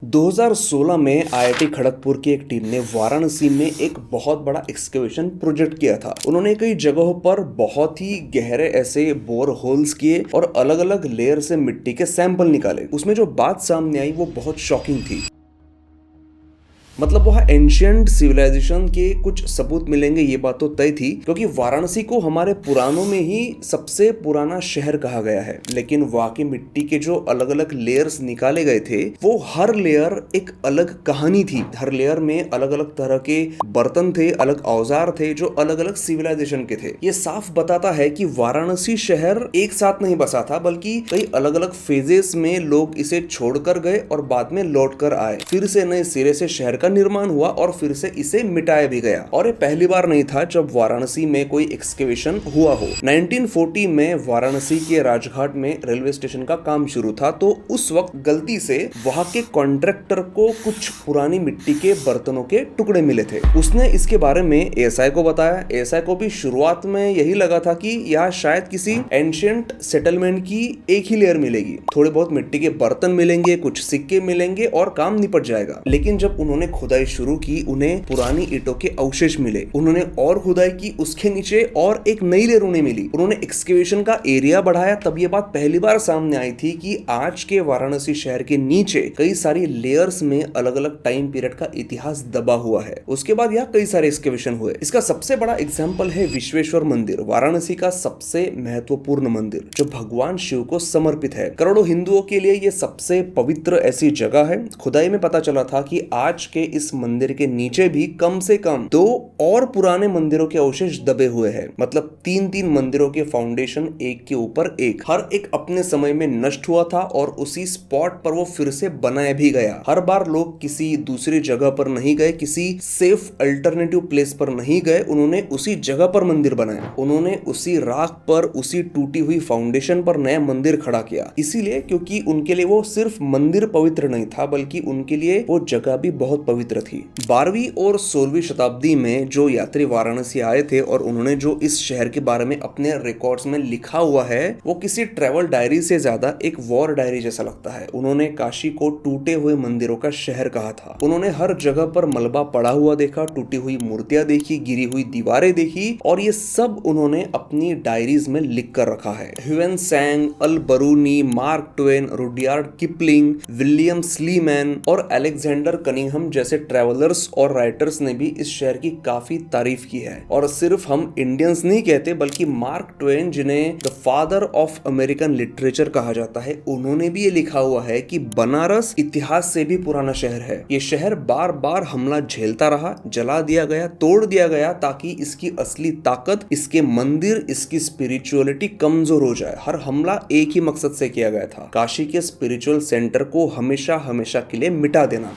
2016 में आईआईटी खड़गपुर की एक टीम ने वाराणसी में एक बहुत बड़ा एक्सकेवेशन प्रोजेक्ट किया था। उन्होंने कई जगहों पर बहुत ही गहरे ऐसे बोर होल्स किए और अलग अलग लेयर से मिट्टी के सैंपल निकाले। उसमें जो बात सामने आई वो बहुत शॉकिंग थी। मतलब वहाँ एंशियंट सिविलाइजेशन के कुछ सबूत मिलेंगे, ये बात तो तय थी, क्योंकि वाराणसी को हमारे पुराणों में ही सबसे पुराना शहर कहा गया है। लेकिन वहाँ की मिट्टी के जो अलग अलग लेयर्स निकाले गए थे वो हर लेयर एक अलग कहानी थी। हर लेयर में अलग अलग तरह के बर्तन थे, अलग औजार थे जो अलग अलग सिविलाइजेशन के थे। ये साफ बताता है कि वाराणसी शहर एक साथ नहीं बसा था, बल्कि कई अलग अलग फेजेस में लोग इसे छोड़कर गए और बाद में लौट कर आए। फिर से नए सिरे से शहर निर्माण हुआ और फिर से इसे मिटाया भी गया। और ये पहली बार नहीं था जब वाराणसी में कोई एक्सकेवेशन हुआ हो। 1940 में वाराणसी के राजघाट में रेलवे स्टेशन का काम शुरू था, तो उस वक्त गलती से वहां के कॉन्ट्रैक्टर को कुछ पुरानी मिट्टी के बर्तनों के टुकड़े मिले थे। उसने इसके बारे में एएसआई को बताया। एएसआई को भी शुरुआत में यही लगा था कि यहाँ शायद किसी एंशिएंट सेटलमेंट की एक ही लेयर मिलेगी, थोड़े बहुत मिट्टी के बर्तन मिलेंगे, कुछ सिक्के मिलेंगे और काम निपट जाएगा। लेकिन जब उन्होंने खुदाई शुरू की, उन्हें पुरानी ईंटों के अवशेष मिले। उन्होंने और खुदाई की, उसके नीचे और एक नई लेयर उन्हें मिली। उन्होंने एक्सकेवेशन का एरिया बढ़ाया, तब ये बात पहली बार सामने आई थी कि आज के वाराणसी शहर के नीचे कई सारी लेयर्स में अलग अलग टाइम पीरियड का इतिहास दबा हुआ है। उसके बाद यहाँ कई सारे एक्सकेवेशन हुए। इसका सबसे बड़ा एग्जाम्पल है विश्वेश्वर मंदिर, वाराणसी का सबसे महत्वपूर्ण मंदिर जो भगवान शिव को समर्पित है। करोड़ों हिंदुओं के लिए ये सबसे पवित्र ऐसी जगह है। खुदाई में पता चला था कि आज के इस मंदिर के नीचे भी कम से कम 2 और पुराने मंदिरों के अवशेष दबे हुए हैं। मतलब 3 मंदिरों के फाउंडेशन एक के ऊपर एक, हर एक अपने समय में नष्ट हुआ था और उसी स्पॉट पर वो फिर से बनाया भी गया। हर बार लोग किसी दूसरी जगह पर नहीं गए, किसी सेफ अल्टरनेटिव प्लेस पर नहीं गए, उन्होंने उसी जगह पर मंदिर बनाया। उन्होंने उसी राख पर, उसी टूटी हुई फाउंडेशन पर नया मंदिर खड़ा किया। इसीलिए क्योंकि उनके लिए वो सिर्फ मंदिर पवित्र नहीं था, बल्कि उनके लिए वो जगह भी बहुत पवित्र थी। 12वीं और 16वीं शताब्दी में जो यात्री वाराणसी आए थे और उन्होंने जो इस शहर के बारे में अपने रिकॉर्ड्स में लिखा हुआ है वो किसी ट्रैवल डायरी से ज्यादा एक वॉर डायरी जैसा लगता है। उन्होंने काशी को टूटे हुए मंदिरों का शहर कहा था। उन्होंने हर जगह पर मलबा पड़ा हुआ देखा, टूटी हुई मूर्तियां देखी, गिरी हुई दीवारें देखी, और ये सब उन्होंने अपनी डायरीज में लिख कर रखा है। Hiuen Tsang, Al Biruni, Mark Twain, Rudyard Kipling, William Sleeman और अलेक्जेंडर कनिंघम जैसे ट्रैवलर्स और राइटर्स ने भी इस शहर की काफी तारीफ की है। और सिर्फ हम इंडियंस नहीं कहते, बल्कि मार्क ट्वेन, जिन्हें the father of American literature कहा जाता है, उन्होंने भी ये लिखा हुआ है कि बनारस इतिहास से भी पुराना शहर है। ये शहर बार बार हमला झेलता रहा, जला दिया गया, तोड़ दिया गया, ताकि इसकी असली ताकत, इसके मंदिर, इसकी स्पिरिचुअलिटी कमजोर हो जाए। हर हमला एक ही मकसद से किया गया था, काशी के स्पिरिचुअल सेंटर को हमेशा हमेशा के लिए मिटा देना।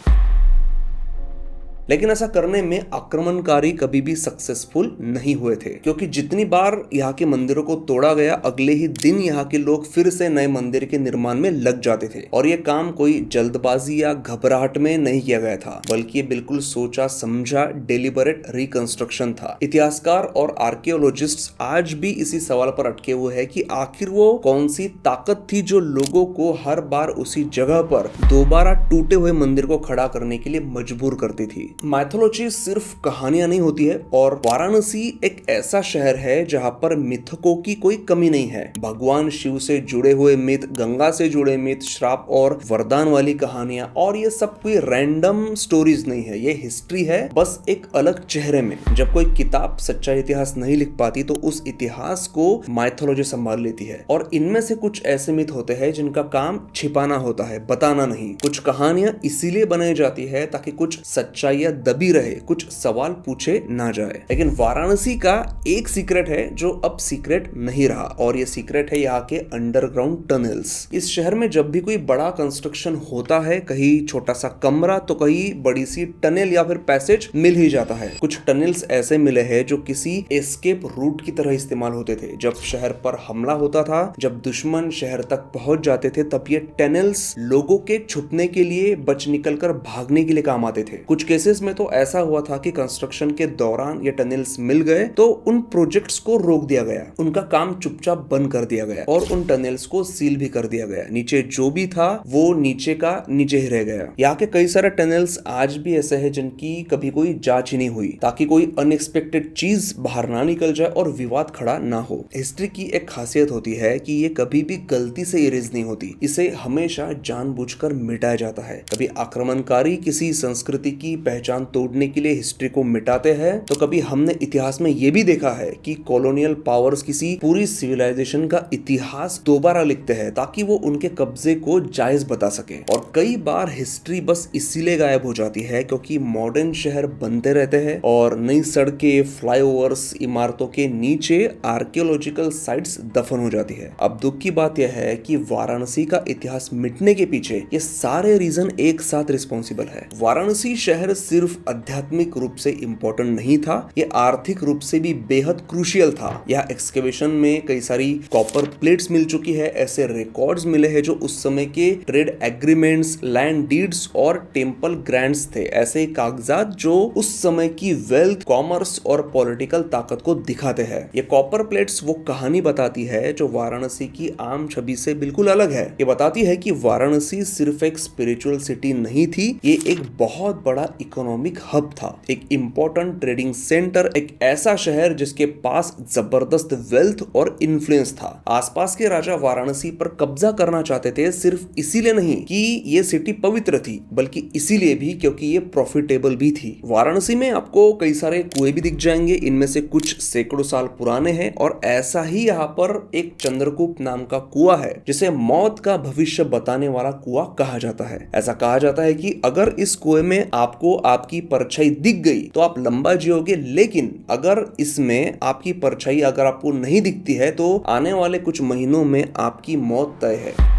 लेकिन ऐसा करने में आक्रमणकारी कभी भी सक्सेसफुल नहीं हुए थे, क्योंकि जितनी बार यहाँ के मंदिरों को तोड़ा गया, अगले ही दिन यहाँ के लोग फिर से नए मंदिर के निर्माण में लग जाते थे। और ये काम कोई जल्दबाजी या घबराहट में नहीं किया गया था, बल्कि ये बिल्कुल सोचा समझा डेलिबरेट रिकंस्ट्रक्शन था। इतिहासकार और आर्कियोलॉजिस्ट्स आज भी इसी सवाल पर अटके हुए हैं कि आखिर वो कौन सी ताकत थी जो लोगों को हर बार उसी जगह पर दोबारा टूटे हुए मंदिर को खड़ा करने के लिए मजबूर करती थी। माइथोलॉजी सिर्फ कहानियां नहीं होती है, और वाराणसी एक ऐसा शहर है जहां पर मिथकों की कोई कमी नहीं है। भगवान शिव से जुड़े हुए मिथ, गंगा से जुड़े मिथ, श्राप और वरदान वाली कहानियां, और ये सब कोई रैंडम स्टोरीज नहीं है, ये हिस्ट्री है, बस एक अलग चेहरे में। जब कोई किताब सच्चा इतिहास नहीं लिख पाती तो उस इतिहास को माइथोलॉजी संभाल लेती है। और इनमें से कुछ ऐसे मिथ होते हैं जिनका काम छिपाना होता है, बताना नहीं। कुछ कहानियां इसीलिए बनाई जाती है ताकि कुछ सच्चाई दबी रहे, कुछ सवाल पूछे ना जाए। लेकिन वाराणसी का एक सीक्रेट है जो अब सीक्रेट नहीं रहा, और ये सीक्रेट है यहाँ के अंडरग्राउंड टनल्स। इस शहर में जब भी कोई बड़ा कंस्ट्रक्शन होता है, कहीं छोटा सा कमरा तो कहीं बड़ी सी टनल या फिर पैसेज मिल ही जाता है। कुछ टनल्स ऐसे मिले हैं जो किसी एस्केप रूट की तरह इस्तेमाल होते थे। जब शहर पर हमला होता था, जब दुश्मन शहर तक पहुंच जाते थे, तब ये टनल्स लोगों के छुपने के लिए, बच निकल कर भागने के लिए काम आते थे। कुछ केसेस कंट्रीज में तो ऐसा हुआ था कि कंस्ट्रक्शन के दौरान ये टनल्स मिल गए तो उन प्रोजेक्ट्स को रोक दिया गया, उनका काम चुपचाप बंद कर दिया गया और उन टनल्स को सील भी कर दिया गया। नीचे जो भी था वो नीचे का नीचे ही रह गया। यहाँ के कई सारे टनल्स आज भी ऐसे हैं जिनकी कभी कोई जांच ही नहीं हुई, ताकि कोई अनएक्सपेक्टेड चीज बाहर ना निकल जाए और विवाद खड़ा ना हो। हिस्ट्री की एक खासियत होती है कि ये कभी भी गलती से इरेज नहीं होती, इसे हमेशा जानबूझकर मिटाया जाता है। कभी आक्रमणकारी किसी संस्कृति की पहचान तोड़ने के लिए हिस्ट्री को मिटाते हैं, तो कभी हमने इतिहास में ये भी देखा है कि कॉलोनियल पावर्स किसी पूरी सिविलाइजेशन का इतिहास दोबारा लिखते हैं ताकि वो उनके कब्जे को जायज बता सके। और कई बार हिस्ट्री बस इसीलिए गायब हो जाती है क्योंकि मॉडर्न शहर बनते रहते हैं और नई सड़कें, फ्लाईओवर्स, इमारतों के नीचे आर्कियोलॉजिकल साइट्स दफन हो जाती है। अब दुख की बात यह है कि वाराणसी का इतिहास मिटने के पीछे ये सारे रीजन एक साथ रिस्पॉन्सिबल है। वाराणसी शहर सिर्फ आध्यात्मिक रूप से इम्पोर्टेंट नहीं था, ये आर्थिक रूप से भी बेहद क्रूशियल था। यह एक्सकेवेशन में कई सारी कॉपर प्लेट्स मिल चुकी है, ऐसे रिकॉर्ड्स मिले हैं जो उस समय के ट्रेड एग्रीमेंट्स, लैंड डीड्स और टेम्पल ग्रांट्स थे, ऐसे कागजात जो उस समय की वेल्थ, कॉमर्स और पॉलिटिकल ताकत को दिखाते हैं। ये कॉपर प्लेट्स वो कहानी बताती है जो वाराणसी की आम छवि से बिल्कुल अलग है। ये बताती है कि वाराणसी सिर्फ एक स्पिरिचुअल सिटी नहीं थी, ये एक बहुत बड़ा इकोनॉमिक हब था, एक इम्पोर्टेंट ट्रेडिंग सेंटर, एक ऐसा शहर जिसके पास जबरदस्त वेल्थ और इन्फ्लुएंस था। आसपास के राजा वाराणसी पर कब्जा करना चाहते थे, सिर्फ इसीलिए नहीं कि ये सिटी पवित्र थी, बल्कि इसीलिए भी क्योंकि ये प्रॉफिटेबल भी थी। वाराणसी में आपको कई सारे कुएं भी दिख जाएंगे, इनमें से कुछ सैकड़ों साल पुराने हैं और ऐसा ही यहाँ पर एक चंद्रकूप नाम का कुआं है जिसे मौत का भविष्य बताने वाला कुआं कहा जाता है। ऐसा कहा जाता है कि अगर इस कुएं में आपको आपकी परछाई दिख गई तो आप लंबा जियोगे, लेकिन अगर इसमें आपकी परछाई अगर आपको नहीं दिखती है तो आने वाले कुछ महीनों में आपकी मौत तय है।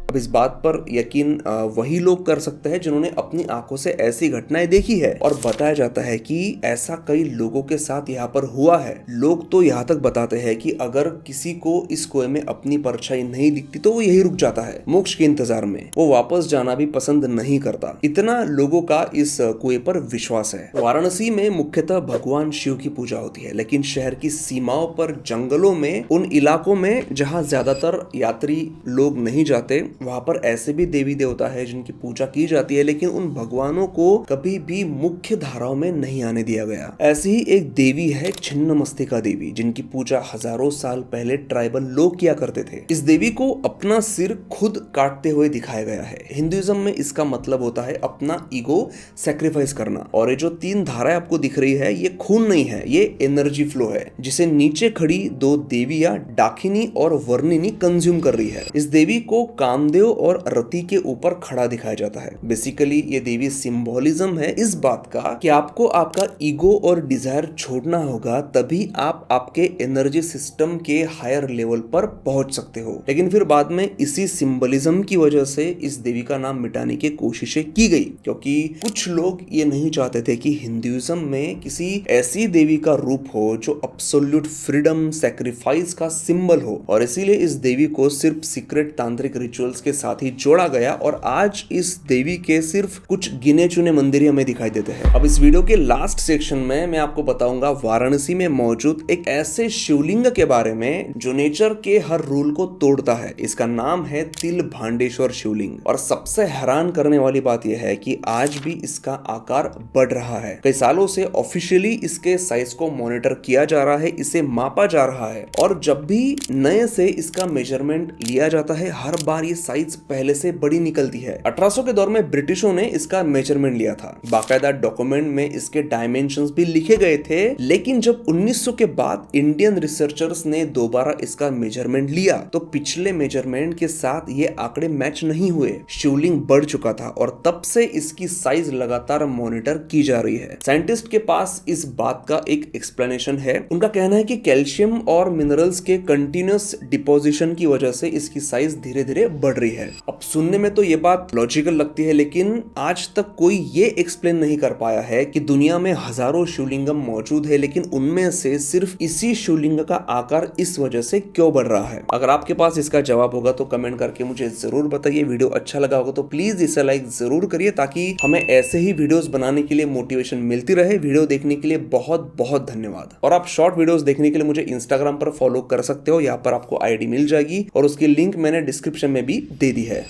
अब इस बात पर यकीन वही लोग कर सकते हैं जिन्होंने अपनी आंखों से ऐसी घटनाएं देखी है और बताया जाता है कि ऐसा कई लोगों के साथ यहाँ पर हुआ है। लोग तो यहाँ तक बताते हैं कि अगर किसी को इस कुएं में अपनी परछाई नहीं दिखती तो वो यही रुक जाता है, मोक्ष के इंतजार में, वो वापस जाना भी पसंद नहीं करता। इतना लोगों का इस कुएं पर विश्वास है। वाराणसी में मुख्यतः भगवान शिव की पूजा होती है, लेकिन शहर की सीमाओं पर, जंगलों में, उन इलाकों में जहाँ ज्यादातर यात्री लोग नहीं जाते, वहां पर ऐसे भी देवी देवता है जिनकी पूजा की जाती है, लेकिन उन भगवानों को कभी भी मुख्य धाराओं में नहीं आने दिया गया। ऐसी ही एक देवी है छिन्नमस्तिका देवी, जिनकी पूजा हजारों साल पहले ट्राइबल लोग किया करते थे। इस देवी को अपना सिर खुद काटते हुए दिखाया गया है। हिंदुइज्म में इसका मतलब होता है अपना ईगो सैक्रिफाइस करना। और ये जो 3 धाराएं आपको दिख रही है, ये खून नहीं है, ये एनर्जी फ्लो है, जिसे नीचे खड़ी 2 देवियां डाकिनी और वर्णिनी कंज्यूम कर रही है। इस देवी को कामदेव और रति के ऊपर खड़ा दिखाया जाता है। बेसिकली ये देवी सिंबोलिज्म है इस बात का कि आपको आपका ईगो और डिजायर छोड़ना होगा, तभी आप आपके एनर्जी सिस्टम के हायर लेवल पर पहुंच सकते हो। लेकिन फिर बाद में इसी सिंबलिज्म की वजह से इस देवी का नाम मिटाने की कोशिशें की गई, क्योंकि कुछ लोग ये नहीं चाहते थे कि हिंदुइज्म में किसी ऐसी देवी का रूप हो जो एब्सोल्यूट फ्रीडम, सैक्रिफाइस का सिंबल हो, और इसीलिए इस देवी को सिर्फ सीक्रेट तांत्रिक रिचुअल्स के साथ ही जोड़ा गया। और आज इस देवी के सिर्फ कुछ गिने चुने मंदिर हमें दिखाई देते हैं। अब इस वीडियो के लास्ट सेक्शन में मैं आपको बताऊंगा वाराणसी में मौजूद एक ऐसे शिवलिंग के बारे में जो नेचर के हर रूल को तोड़ता है। इसका नाम है तिल भांडेश्वर शिवलिंग। और सबसे हैरान करने वाली बात यह है कि आज भी इसका आकार बढ़ रहा है। कई सालों से ऑफिशियली इसके साइज को मॉनिटर किया जा रहा है, इसे मापा जा रहा है, और जब भी नए से इसका मेजरमेंट लिया जाता है, हर बार ये साइज पहले से बड़ी निकलती है। 1800 के दौर में ब्रिटिशों ने इसका मेजरमेंट लिया था, बाकायदा डॉक्यूमेंट में इसके डायमेंशंस भी लिखे गए थे। लेकिन जब 1900 के बाद इंडियन रिसर्चर्स ने दोबारा इसका मेजरमेंट लिया तो पिछले मेजरमेंट के साथ ये आंकड़े मैच नहीं हुए। शिवलिंग बढ़ चुका था और तब से इसकी साइज लगातार मॉनिटर की जा रही है। साइंटिस्ट के पास इस बात का एक एक्सप्लेनेशन है। उनका कहना है कि कैल्शियम और मिनरल्स के कंटिन्यूअस डिपोजिशन की वजह से इसकी साइज धीरे धीरे बढ़ रही है। अब सुनने में तो ये बात लॉजिकल लगती है, लेकिन आज तक कोई ये एक्सप्लेन नहीं कर पाया है कि दुनिया में हजारों शिवलिंगम मौजूद है, लेकिन उनमें से सिर्फ इसी शिवलिंग का आकार इस वजह से क्यों बढ़ रहा है। अगर आपके पास इसका जवाब होगा तो कमेंट करके मुझे जरूर बताइए। वीडियो अच्छा लगा होगा तो प्लीज इसे लाइक जरूर करिए, ताकि हमें ऐसे ही वीडियोस बनाने के लिए मोटिवेशन मिलती रहे। वीडियो देखने के लिए बहुत बहुत धन्यवाद। और आप शॉर्ट वीडियोस देखने के लिए मुझे इंस्टाग्राम पर फॉलो कर सकते हो, यहाँ पर आपको आईडी मिल जाएगी और उसकी लिंक मैंने डिस्क्रिप्शन में भी दे दी है।